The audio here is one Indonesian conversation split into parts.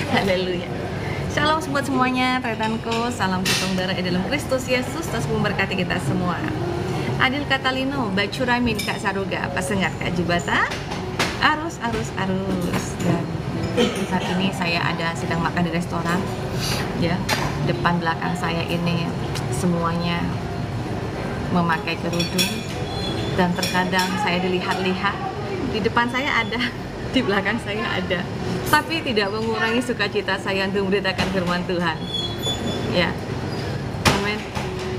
Haleluya. Shalom buat semuanya, rekanku. Salam satu darah dalam Kristus Yesus. Terus memberkati kita semua. Adil Katalino, Bacuramin Kak Saruga, Pasengat Kak Jubata. Arus. Dan saat ini saya sedang makan di restoran. Ya, depan belakang saya ini semuanya memakai kerudung. Dan terkadang saya dilihat-lihat. Di depan saya ada, di belakang saya ada. Tapi tidak mengurangi sukacita saya untuk memberitakan firman Tuhan. Ya, amin.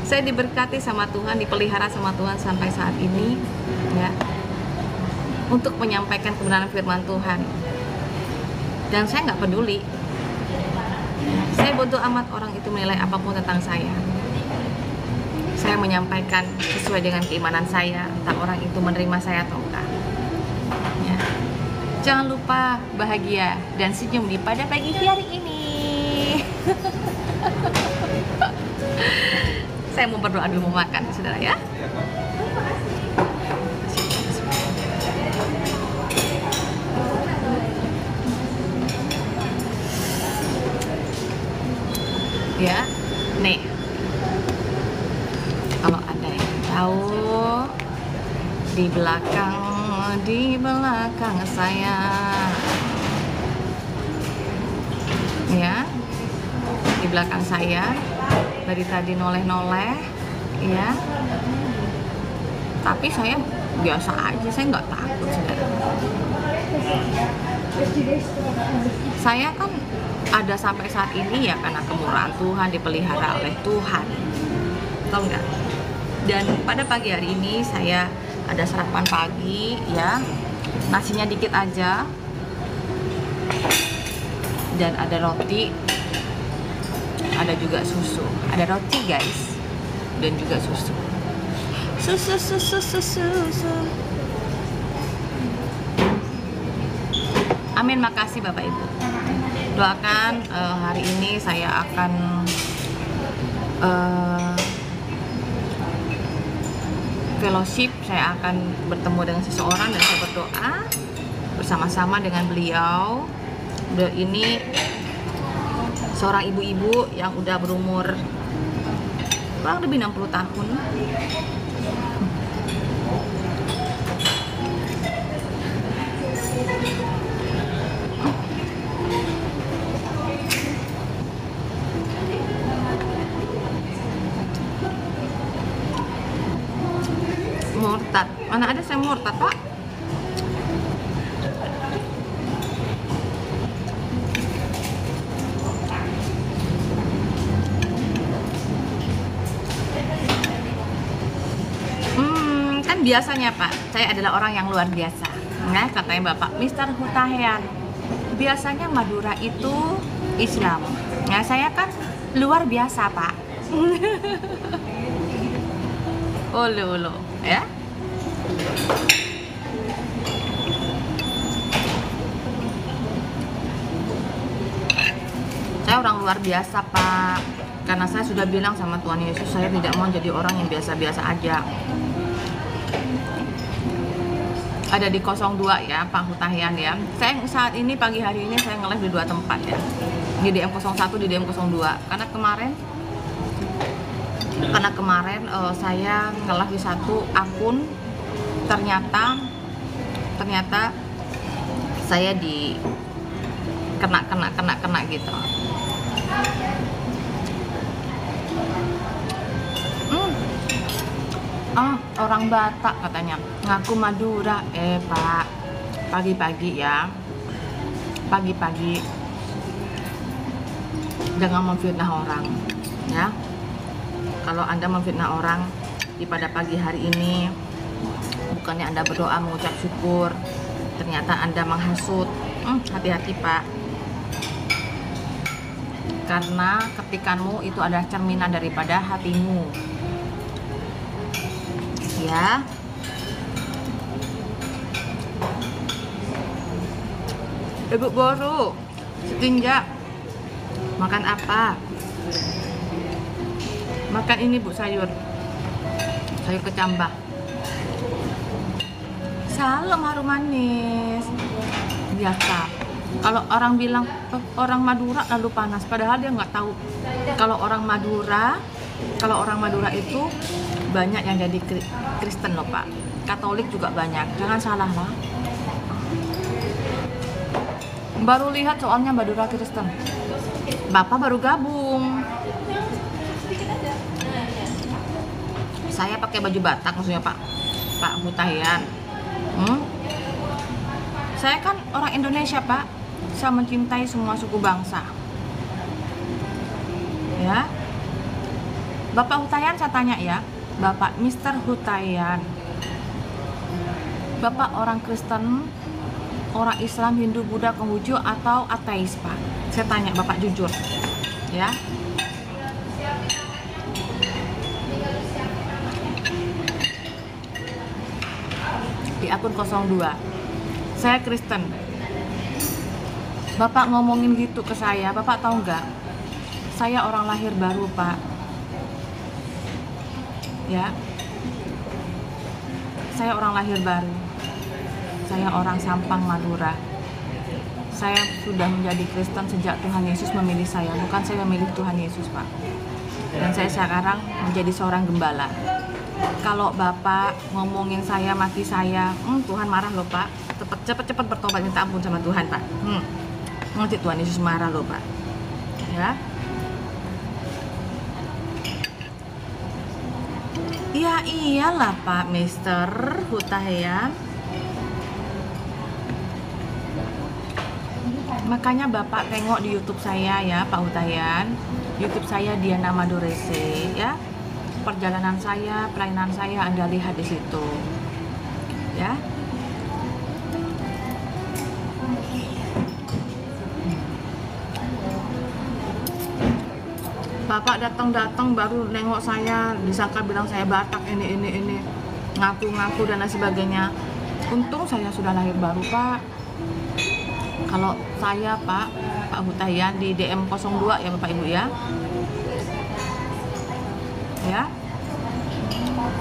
Saya diberkati sama Tuhan, dipelihara sama Tuhan sampai saat ini, ya, untuk menyampaikan kebenaran firman Tuhan. Dan saya nggak peduli. Saya bodoh amat orang itu menilai apapun tentang saya. Saya menyampaikan sesuai dengan keimanan saya, entah orang itu menerima saya atau enggak. Ya. Jangan lupa bahagia dan senyum di pada pagi hari ini. Saya mau berdoa dulu, mau makan, saudara ya. Ya, nih. Kalau ada yang tahu, di belakang saya, ya, di belakang saya dari tadi noleh-noleh, ya, tapi saya biasa aja, saya nggak takut, saudara. Saya kan ada sampai saat ini ya karena kemurahan Tuhan, dipelihara oleh Tuhan, tahu nggak? Dan pada pagi hari ini saya ada sarapan pagi, ya, nasinya dikit aja, dan ada roti, ada juga susu. Ada roti guys, dan juga susu. Susu. Amin, makasih Bapak Ibu. Doakan hari ini saya akan fellowship, saya akan bertemu dengan seseorang dan saya berdoa bersama-sama dengan beliau. Beliau ini seorang ibu-ibu yang udah berumur kurang lebih 60 tahun. Murtad, mana ada saya murtad, Pak? Kan biasanya Pak, saya adalah orang yang luar biasa. Nah, katanya Bapak Mr. Hutahean, biasanya Madura itu Islam. Nah, saya kan luar biasa, Pak. Ulu, ya. Saya orang luar biasa, Pak. Karena saya sudah bilang sama Tuhan Yesus, saya tidak mau jadi orang yang biasa-biasa aja. Ada di 02 ya, Pak Hutahian ya. Saya saat ini pagi hari ini saya nge-live di 2 tempat ya. Di DM01, di DM02. Karena kemarin saya nge-live di satu akun, ternyata saya di kena gitu. Orang Batak katanya, ngaku Madura. Pak, pagi-pagi ya, pagi-pagi jangan memfitnah orang ya. Kalau Anda memfitnah orang di pada pagi hari ini, bukannya Anda berdoa mengucap syukur, ternyata Anda menghasut. Hati-hati Pak, karena ketikanmu itu adalah cerminan daripada hatimu ya. Ibu Boru, setinjak makan apa? Makan ini Bu, sayur kecambah. Salam harum manis biasa. Kalau orang bilang orang Madura lalu panas, padahal dia nggak tahu kalau orang Madura itu banyak yang jadi Kristen loh Pak. Katolik juga banyak, jangan salah lah. Baru lihat soalnya Madura Kristen. Bapak baru gabung. Saya pakai baju Batak maksudnya Pak Hutahian. Saya kan orang Indonesia Pak. Saya mencintai semua suku bangsa. Ya. Bapak Hutahian saya tanya ya, Bapak Mr. Hutahian. Bapak orang Kristen, orang Islam, Hindu, Buddha, Konghucu atau ateis Pak? Saya tanya Bapak jujur. Ya. Di akun 02. Saya Kristen. Bapak ngomongin gitu ke saya, Bapak tahu nggak? Saya orang lahir baru Pak. Ya. Saya orang lahir baru. Saya orang Sampang, Madura. Saya sudah menjadi Kristen sejak Tuhan Yesus memilih saya, bukan saya memilih Tuhan Yesus Pak. Dan saya sekarang menjadi seorang gembala. Kalau Bapak ngomongin saya, mati saya, Tuhan marah loh Pak. Cepet-cepet bertobat minta ampun sama Tuhan Pak. Nanti Tuhan Yesus marah loh Pak. Ya. Ya iyalah Pak Mr. Hutahian. Makanya Bapak tengok di YouTube saya ya Pak Hutahian. YouTube saya Diana Madurese ya. Perjalanan saya, pelayanan saya Anda lihat di situ. Ya. Bapak datang baru nengok saya, disangka bilang saya Batak ini ngaku-ngaku dan lain sebagainya. Untung saya sudah lahir baru Pak. Kalau saya Pak Hutahian di DM 02 ya Bapak Ibu ya. Ya.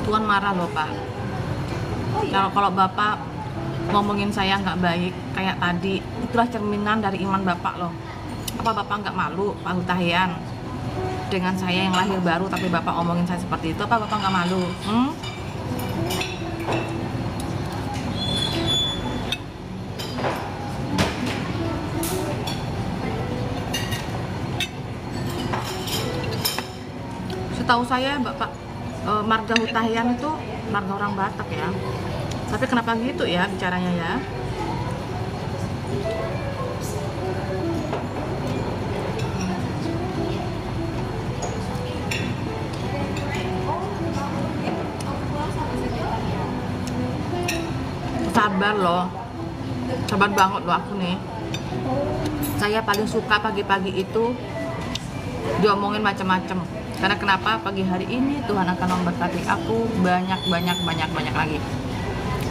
Tuhan marah loh Pak. Kalau Bapak ngomongin saya nggak baik kayak tadi, itulah cerminan dari iman Bapak loh. Apa Bapak nggak malu Pak Hutahian? Dengan saya yang lahir baru tapi Bapak omongin saya seperti itu, apa Bapak nggak malu? Setahu saya Bapak marga Hutahian itu marga orang Batak ya. Tapi kenapa gitu ya bicaranya ya? Sabar banget loh aku nih. Saya paling suka pagi-pagi itu diomongin macam-macam. Karena kenapa? Pagi hari ini Tuhan akan memberkati aku banyak lagi.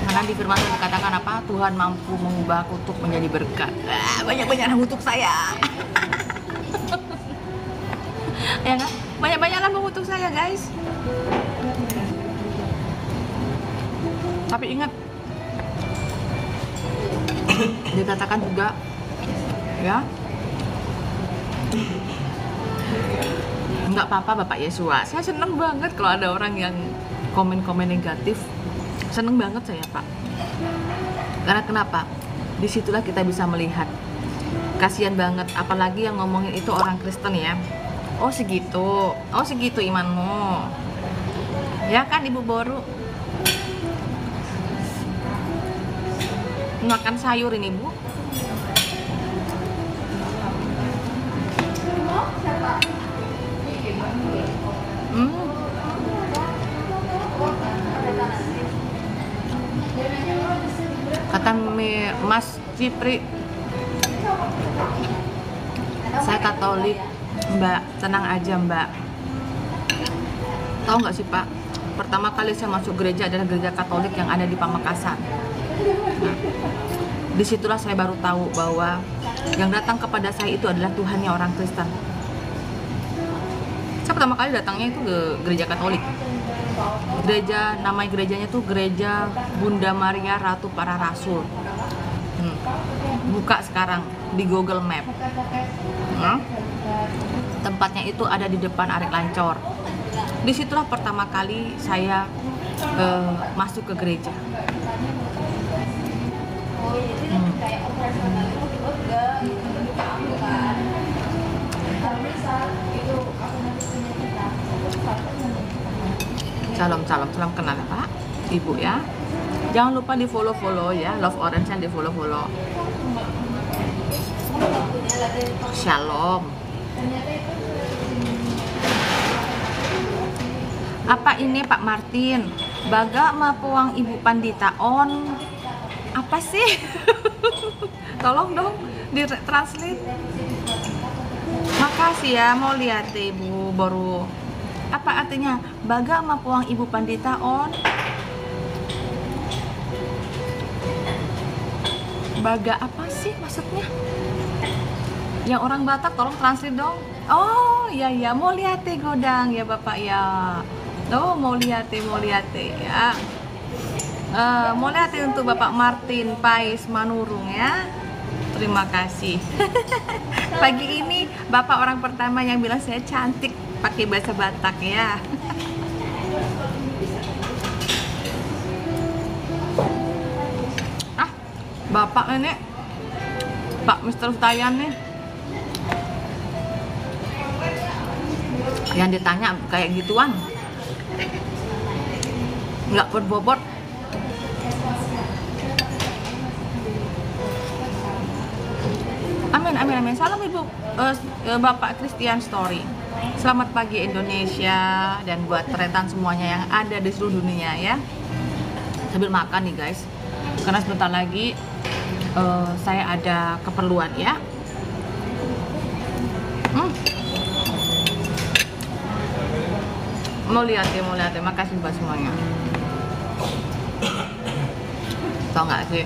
Karena di firman Tuhan dikatakan apa? Tuhan mampu mengubah kutuk menjadi berkat. Banyak-banyaklah kutuk saya. Ya kan? Banyak-banyaklah mengutuk saya guys. Tapi ingat, dikatakan juga ya, nggak apa-apa Bapak Yesua. Saya seneng banget kalau ada orang yang komen-komen negatif. Seneng banget saya Pak. Karena kenapa? Disitulah kita bisa melihat. Kasian banget, apalagi yang ngomongin itu orang Kristen ya. Oh segitu imanmu. Ya kan Ibu Boru? Makan sayur ini Bu. Kata Mas Cipri, saya Katolik Mbak, tenang aja Mbak. Tahu nggak sih Pak, pertama kali saya masuk gereja adalah gereja Katolik yang ada di Pamekasan. Nah, disitulah saya baru tahu bahwa yang datang kepada saya itu adalah Tuhannya orang Kristen. Saya pertama kali datangnya itu ke gereja Katolik. Nama gerejanya tuh Gereja Bunda Maria Ratu Para Rasul. Buka sekarang di Google Map. Tempatnya itu ada di depan Arek Lancor. Disitulah pertama kali saya masuk ke gereja. Salam kenal ya Pak, Ibu ya. Jangan lupa di follow ya, Love Orange yang di follow. Shalom. Apa ini Pak Martin? Baga mapuang Ibu Pandita on. Apa sih? Tolong dong di translate. Makasih ya, mau lihat deh Ibu baru. Apa artinya? Baga mapuang Ibu Pandita on. Baga apa sih maksudnya? Yang orang Batak tolong translate dong. Oh ya, mau lihat deh godang ya Bapak ya. Oh mau lihat deh ya. Mau lihat deh untuk Bapak Martin Pais Manurung ya. Terima kasih. Pagi ini Bapak orang pertama yang bilang saya cantik pakai bahasa Batak ya. Bapak ini Pak Mr. Sutayan nih yang ditanya kayak gituan, nggak berbobot. Amin. Salam Ibu Bapak Christian Story. Selamat pagi Indonesia, dan buat tretan semuanya yang ada di seluruh dunia ya. Sambil makan nih guys, karena sebentar lagi saya ada keperluan ya. Mau lihat ya. Makasih buat semuanya. Tau nggak sih,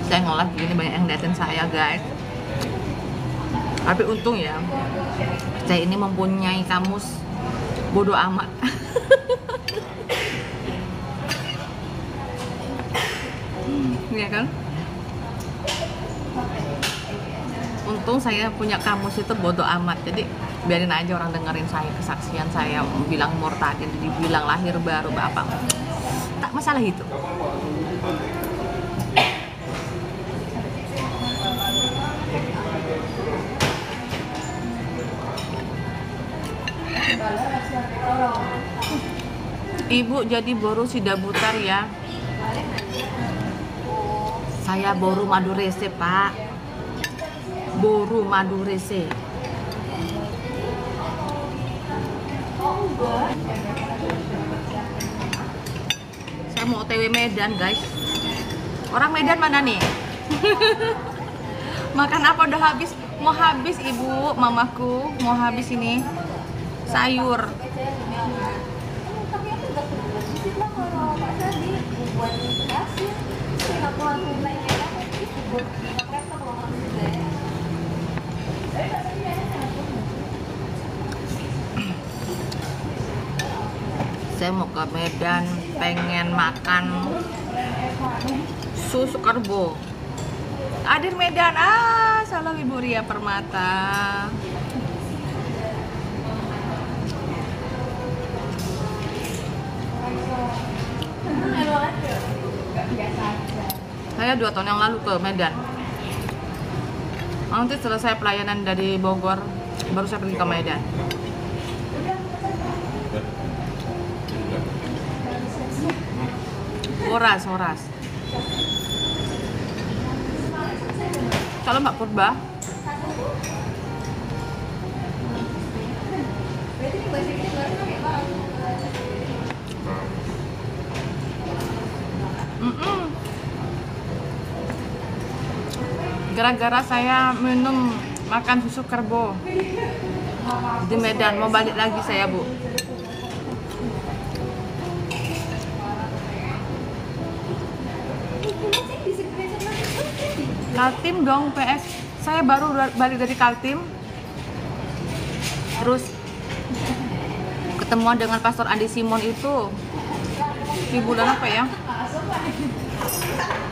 saya ngolah begini banyak yang liatin saya guys. Tapi untung ya, saya ini mempunyai kamus bodoh amat. Iya kan? Untung saya punya kamus itu bodoh amat. Jadi biarin aja orang dengerin saya, kesaksian saya, bilang murtadin, dibilang lahir baru apa, tak masalah itu. Ibu jadi boru Sidabutar ya. Saya boru Madurese Pak. Boru Madurese. Saya mau OTW Medan guys. Orang Medan mana nih? Makan apa udah habis? Mau habis Ibu, mamaku mau habis ini sayur. Saya mau ke Medan, pengen makan susu karbo. Adir Medan, salam Ibu Ria Permata. Saya 2 tahun yang lalu ke Medan. Nanti selesai pelayanan dari Bogor, baru saya pergi ke Medan. Horas. Kalau Mbak Purba. Gara-gara saya minum makan susu karbo di Medan, mau balik lagi saya Bu. Kaltim dong PS. Saya baru balik dari Kaltim. Terus ketemuan dengan Pastor Andi Simon itu di bulan apa ya?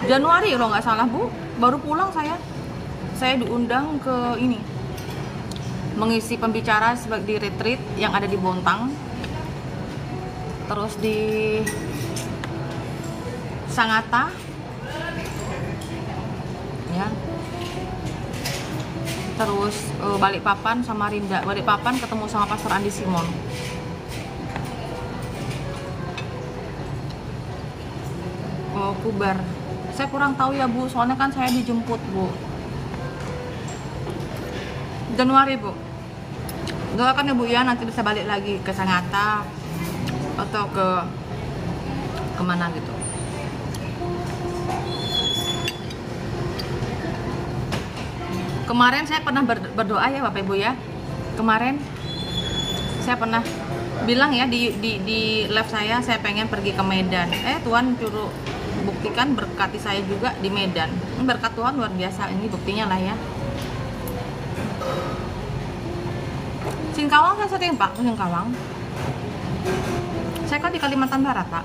Januari kalau nggak salah Bu, baru pulang saya. Saya diundang ke ini, mengisi pembicara di retreat yang ada di Bontang, terus di Sangatta, ya. Terus Balikpapan, Samarinda. Balikpapan ketemu sama Pastor Andi Simon. Kubar. Saya kurang tahu ya Bu, soalnya kan saya dijemput Bu. Januari Bu. Doakan ya Bu ya, nanti bisa balik lagi ke Sangatta atau ke kemana gitu. Kemarin saya pernah berdoa ya Bapak Ibu ya. Kemarin saya pernah bilang ya di live saya pengen pergi ke Medan. Tuhan suruh buktikan berkati saya juga di Medan. Berkat Tuhan luar biasa, ini buktinya lah ya. Singkawang saya sering Pak, Singkawang. Saya kan di Kalimantan Barat Pak.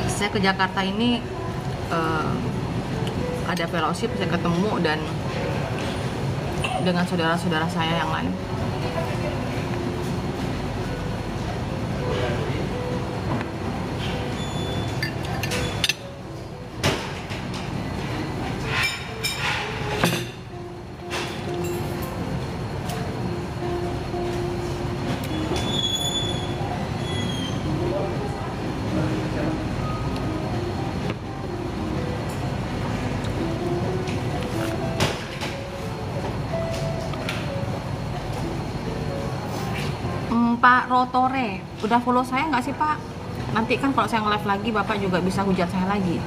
Saya ke Jakarta ini ada fellowship, saya ketemu dan dengan saudara-saudara saya yang lain. Pak Rotore, udah follow saya nggak sih Pak? Nanti kan kalau saya nge-live lagi, Bapak juga bisa hujat saya lagi.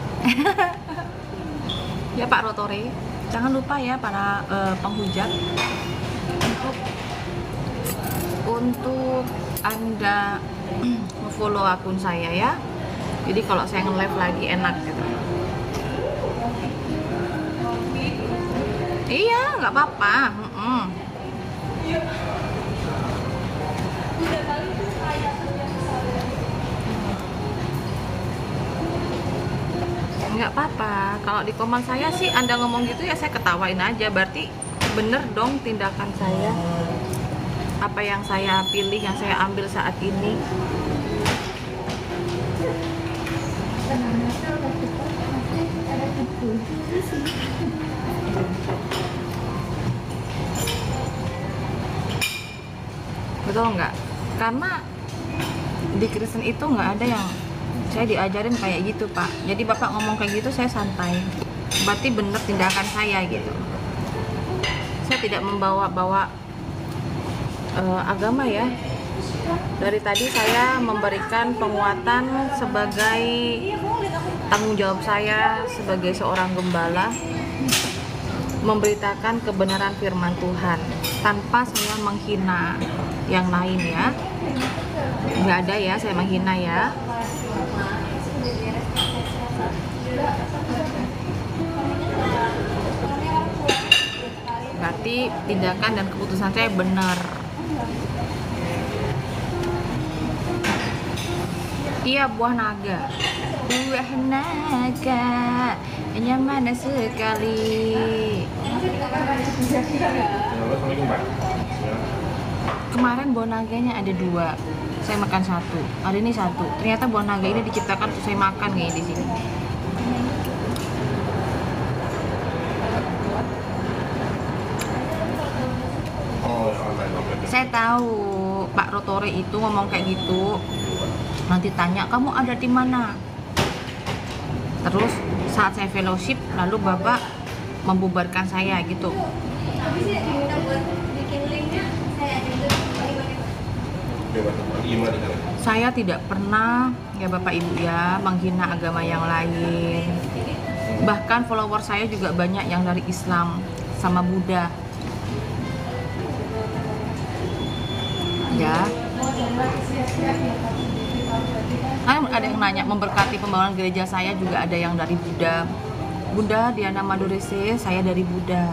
Ya Pak Rotore, jangan lupa ya para penghujat untuk Anda follow akun saya ya. Jadi kalau saya nge-live lagi enak gitu. Iya, nggak apa-apa. Nggak apa-apa, kalau di komen saya sih Anda ngomong gitu ya saya ketawain aja, berarti bener dong tindakan saya, apa yang saya pilih, yang saya ambil saat ini. Betul nggak? Karena di Kristen itu nggak ada yang saya diajarin kayak gitu Pak. Jadi Bapak ngomong kayak gitu saya santai, berarti bener tindakan saya gitu. Saya tidak membawa-bawa agama ya. Dari tadi saya memberikan penguatan sebagai tanggung jawab saya sebagai seorang gembala, memberitakan kebenaran firman Tuhan tanpa saya menghina yang lain ya. Nggak ada ya saya menghina ya. Berarti tindakan dan keputusan saya benar. Iya, buah naga. Buah naga nyaman sekali. Kemarin buah naganya ada 2, saya makan 1. Hari ini 1. Ternyata buah naga ini diciptakan untuk saya makan kayaknya di sini. Saya tahu Pak Rotore itu ngomong kayak gitu. Nanti tanya, kamu ada di mana? Terus saat saya fellowship, lalu Bapak membubarkan saya gitu. Saya tidak pernah ya Bapak Ibu ya menghina agama yang lain. Bahkan follower saya juga banyak yang dari Islam sama Buddha. Ya. Kan ada yang nanya memberkati pembangunan gereja saya juga ada yang dari Buddha. Bunda Diana Madurese, saya dari Buddha.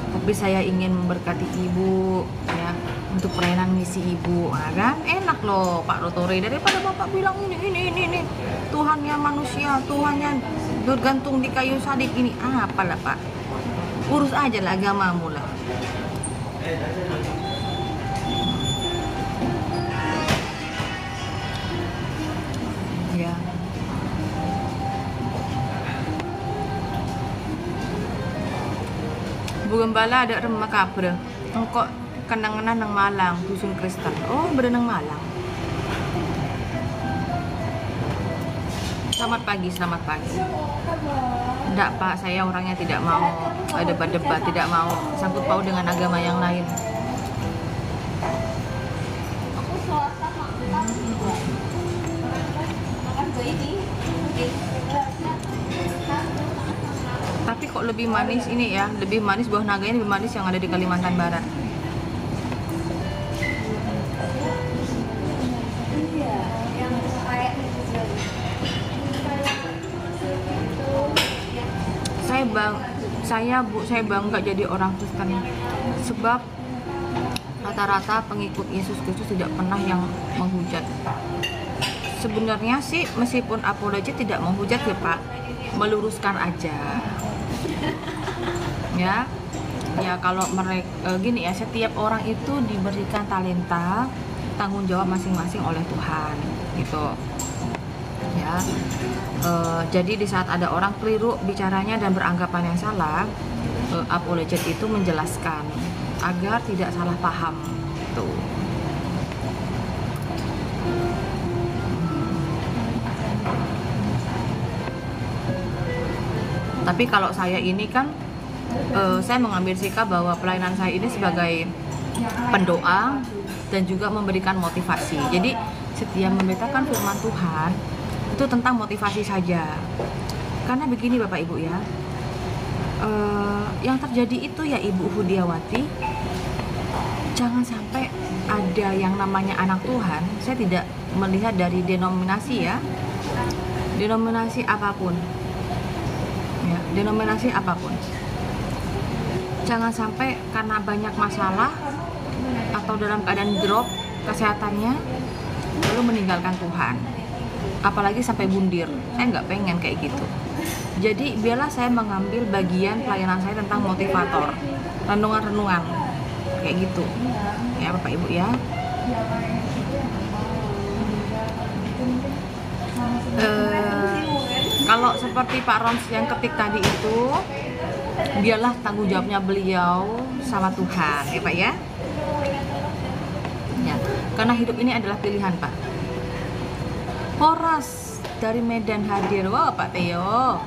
Tapi tapi saya ingin memberkati ibu ya untuk pelayanan misi ibu. Nah, kan enak loh Pak Rotore, daripada bapak bilang ini Tuhannya manusia, Tuhannya bergantung di kayu salib ini, apalah Pak, urus aja lah agamamu lah. Ya. Bu Gembala ada remah kabre. Engkok kenang-kenang nang Malang, dusun Kristen. Oh, berenang Malang. Selamat pagi, selamat pagi. Enggak Pak, saya orangnya tidak mau debat-debat, tidak mau sangkut paut dengan agama yang lain. Tapi kok lebih manis ini ya, lebih manis buah naga ini lebih manis yang ada di Kalimantan Barat. Saya bangga jadi orang Kristen, sebab rata-rata pengikut Yesus Kristus tidak pernah yang menghujat. Sebenarnya sih meskipun apologet tidak menghujat ya Pak, meluruskan aja. Ya kalau mereka gini ya, setiap orang itu diberikan talenta, tanggung jawab masing-masing oleh Tuhan gitu ya. Jadi di saat ada orang keliru bicaranya dan beranggapan yang salah, apologet itu menjelaskan agar tidak salah paham tuh. Tapi kalau saya ini kan saya mengambil sikap bahwa pelayanan saya ini sebagai pendoa dan juga memberikan motivasi. Jadi setiap memberitakan firman Tuhan itu tentang motivasi saja. Karena begini Bapak Ibu ya, yang terjadi itu ya Ibu Hudiawati, jangan sampai ada yang namanya anak Tuhan. Saya tidak melihat dari denominasi ya, denominasi apapun ya, denominasi apapun. Jangan sampai karena banyak masalah atau dalam keadaan drop kesehatannya lalu meninggalkan Tuhan, apalagi sampai bundir. Saya nggak pengen kayak gitu. Jadi biarlah saya mengambil bagian pelayanan saya tentang motivator, renungan-renungan kayak gitu ya Bapak Ibu ya. Kalau seperti Pak Rons yang ketik tadi itu, biarlah tanggung jawabnya beliau sama Tuhan ya Pak ya. Ya, karena hidup ini adalah pilihan Pak. Horas dari Medan hadir. Wah Pak Theo.